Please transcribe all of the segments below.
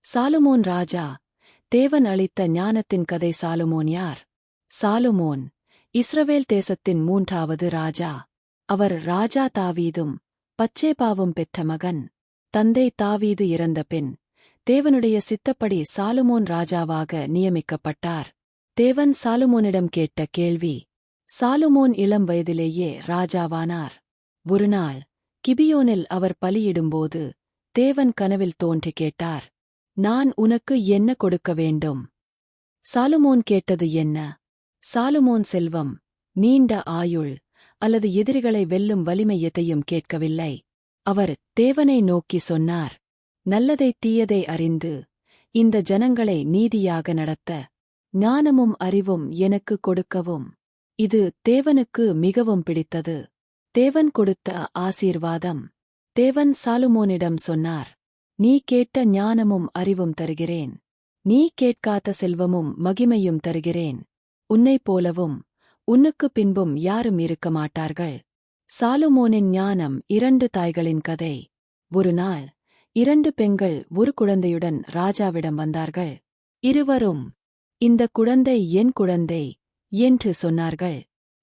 Solomon ராஜா. தேவன் அளித்த ஞானத்தின் கதை. சாலமோன் யார்? சாலமோன் இஸ்ரவேல் தேசத்தின் 3வது ராஜா. அவர் ராஜா தாவீதும் பத்சேபாவும் பெற்ற மகன். தந்தை தாவீது இறந்த பின் தேவனுடைய சித்தப்படி சாலமோன் ராஜாவாக நியமிக்கப்பட்டார். தேவன் சாலமோனிடம் கேட்ட கேள்வி. சாலமோன் இளம் வயதிலேயே ராஜாவானார். ஒருநாள் கிபியோனில் அவர் பலியிடும்போது தேவன் கனவில் தோன்றி கேட்டார், நான் உனக்கு என்ன கொடுக்க வேண்டும்? சாலமோன் கேட்டது என்ன? சாலமோன் செல்வம், நீண்ட ஆயுள் அல்லது எதிரிகளை வெல்லும் வலிமை எதையும் கேட்கவில்லை. அவர் தேவனை நோக்கி சொன்னார், நல்லதை தீயதை அறிந்து இந்த ஜனங்களை நீதியாக நடத்த ஞானமும் அறிவும் எனக்கு கொடுக்கவும். இது தேவனுக்கு மிகவும் பிடித்தது. தேவன் கொடுத்த ஆசீர்வாதம். தேவன் சாலமோனிடம் சொன்னார், நீ கேட்ட ஞானமும் அறிவும் தருகிறேன். நீ கேட்காத செல்வமும் மகிமையும் தருகிறேன். உன்னைப் போலவும் உன்னுக்குப் பின்பும் யாரும் இருக்க மாட்டார்கள். சாலமோனின் ஞானம். 2 தாய்களின் கதை. ஒரு நாள் 2 பெண்கள் ஒரு குழந்தையுடன் ராஜாவிடம் வந்தார்கள். இருவரும், இந்த குழந்தை என் குழந்தை என்று சொன்னார்கள்.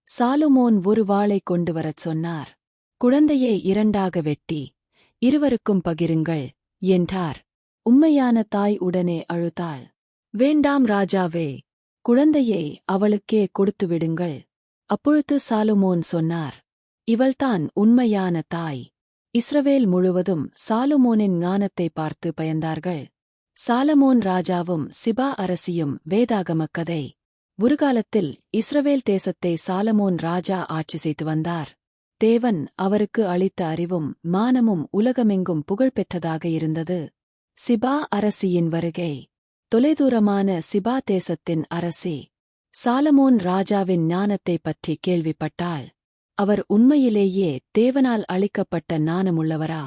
சாலமோன் ஒரு வாளை கொண்டு வரச் சொன்னார். குழந்தையை 2ஆக வெட்டி இருவருக்கும் பகிருங்கள் என்றார். உண்மையான தாய் உடனே அழுதாள். வேண்டாம் ராஜாவே, குழந்தையை அவளுக்கே கொடுத்துவிடுங்கள். அப்பொழுது சாலமோன் சொன்னார், இவள்தான் உண்மையான தாய். இஸ்ரவேல் முழுவதும் சாலமோனின் ஞானத்தை பார்த்து பயந்தார்கள். சாலமோன் ராஜாவும் சிபா அரசியும். வேதாகமக் கதை. ஒருகாலத்தில் இஸ்ரவேல் தேசத்தை சாலமோன் ராஜா ஆட்சி செய்து வந்தார். தேவன் அவருக்கு அளித்த அறிவும் மானமும் உலகமெங்கும் புகழ்பெற்றதாக இருந்தது. சிபா அரசியின் வருகை. தொலைதூரமான சிபா தேசத்தின் அரசி சாலமோன் ராஜாவின் ஞானத்தைப் பற்றி கேள்விப்பட்டாள். அவர் உண்மையிலேயே தேவனால் அளிக்கப்பட்ட ஞானமுள்ளவரா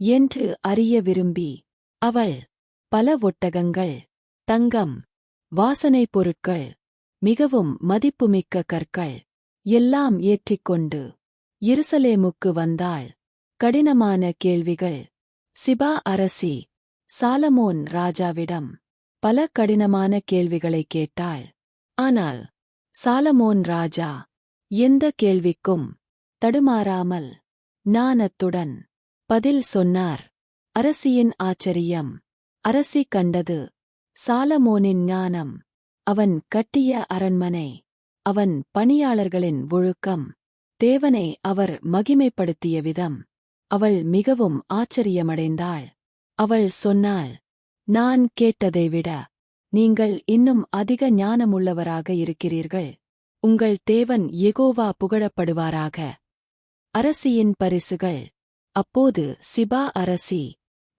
என்று அறிய விரும்பி, அவள் பல ஒட்டகங்கள், தங்கம், வாசனைப் பொருட்கள், மிகவும் மதிப்புமிக்க கற்கள் எல்லாம் ஏற்றிக்கொண்டு எருசலேமுக்கு வந்தாள். கடினமான கேள்விகள். சிபா அரசி சாலமோன் ராஜாவிடம் பல கடினமான கேள்விகளைக் கேட்டாள். ஆனால் சாலமோன் ராஜா எந்த கேள்விக்கும் தடுமாறாமல் ஞானத்துடன் பதில் சொன்னார். அரசியின் ஆச்சரியம். அரசி கண்டது சாலமோனின் ஞானம். அவன் கட்டிய அரண்மனை, அவன் பணியாளர்களின் ஒழுக்கம், தேவனை அவர் மகிமைப்படுத்திய விதம். அவள் மிகவும் ஆச்சரியமடைந்தாள். அவள் சொன்னாள், நான் கேட்டதை விட நீங்கள் இன்னும் அதிக ஞானமுள்ளவராக இருக்கிறீர்கள். உங்கள் தேவன் யெகோவா புகழப்படுவாராக. அரசியின் பரிசுகள். அப்போது சிபா அரசி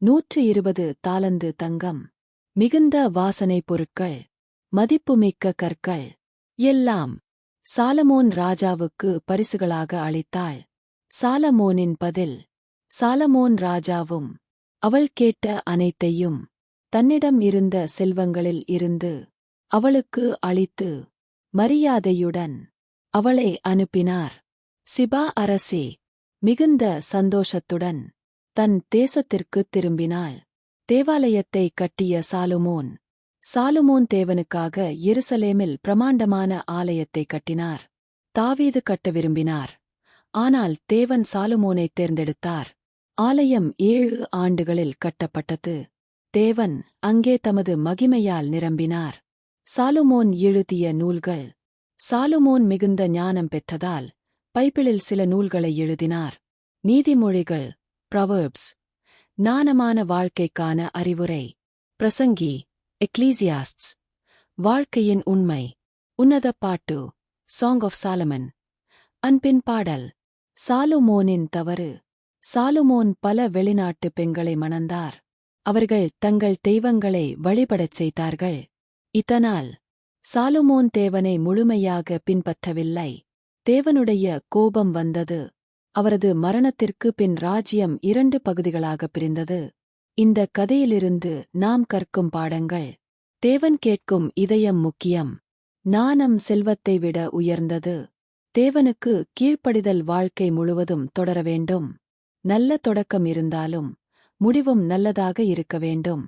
120 தாலந்து தங்கம், மிகுந்த வாசனைப் பொருட்கள், மதிப்புமிக்க கற்கள் எல்லாம் சாலமோன் ராஜாவுக்கு பரிசுகளாக அளித்தாள். சாலமோனின் பதில். சாலமோன் ராஜாவும் அவள் கேட்ட அனைத்தையும் தன்னிடம் இருந்த செல்வங்களில் இருந்து அவளுக்கு அளித்து மரியாதையுடன் அவளை அனுப்பினார். சிபா அரசி மிகுந்த சந்தோஷத்துடன் தன் தேசத்திற்குத் திரும்பினாள். தேவாலயத்தை கட்டிய சாலமோன். சாலமோன் தேவனுக்காக எருசலேமில் பிரமாண்டமான ஆலயத்தை கட்டினார். தாவீது கட்ட விரும்பினார். ஆனால் தேவன் சாலமோனைத் தேர்ந்தெடுத்தார். ஆலயம் 7 ஆண்டுகளில் கட்டப்பட்டது. தேவன் அங்கே தமது மகிமையால் நிரம்பினார். சாலமோன் எழுதிய நூல்கள். சாலமோன் மிகுந்த ஞானம் பெற்றதால் பைபிளில் சில நூல்களை எழுதினார். நீதிமொழிகள், ப்ரொவெர்ப்ஸ், ஞானமான வாழ்க்கைக்கான அறிவுரை, பிரசங்கி, எக்லீசியாஸ்ட்ஸ், வாழ்க்கையின் உண்மை, உன்னத பாட்டு, சாங் ஆஃப் சாலமன், அன்பின் பாடல். சாலமோனின் தவறு. சாலமோன் பல வெளிநாட்டு பெண்களை மணந்தார். அவர்கள் தங்கள் தெய்வங்களை வழிபடச் செய்தார்கள். இதனால் சாலமோன் தேவனை முழுமையாக பின்பற்றவில்லை. தேவனுடைய கோபம் வந்தது. அவரது மரணத்திற்கு பின் ராஜ்யம் 2 பகுதிகளாகப் பிரிந்தது. இந்த கதையிலிருந்து நாம் கற்கும் பாடங்கள். தேவன் கேட்கும் இதயம் முக்கியம். ஞானம் செல்வத்தை விட உயர்ந்தது. தேவனுக்கு கீழ்ப்படிதல் வாழ்க்கை முழுவதும் தொடர வேண்டும். நல்ல தொடக்கம் இருந்தாலும் முடிவும் நல்லதாக இருக்க வேண்டும்.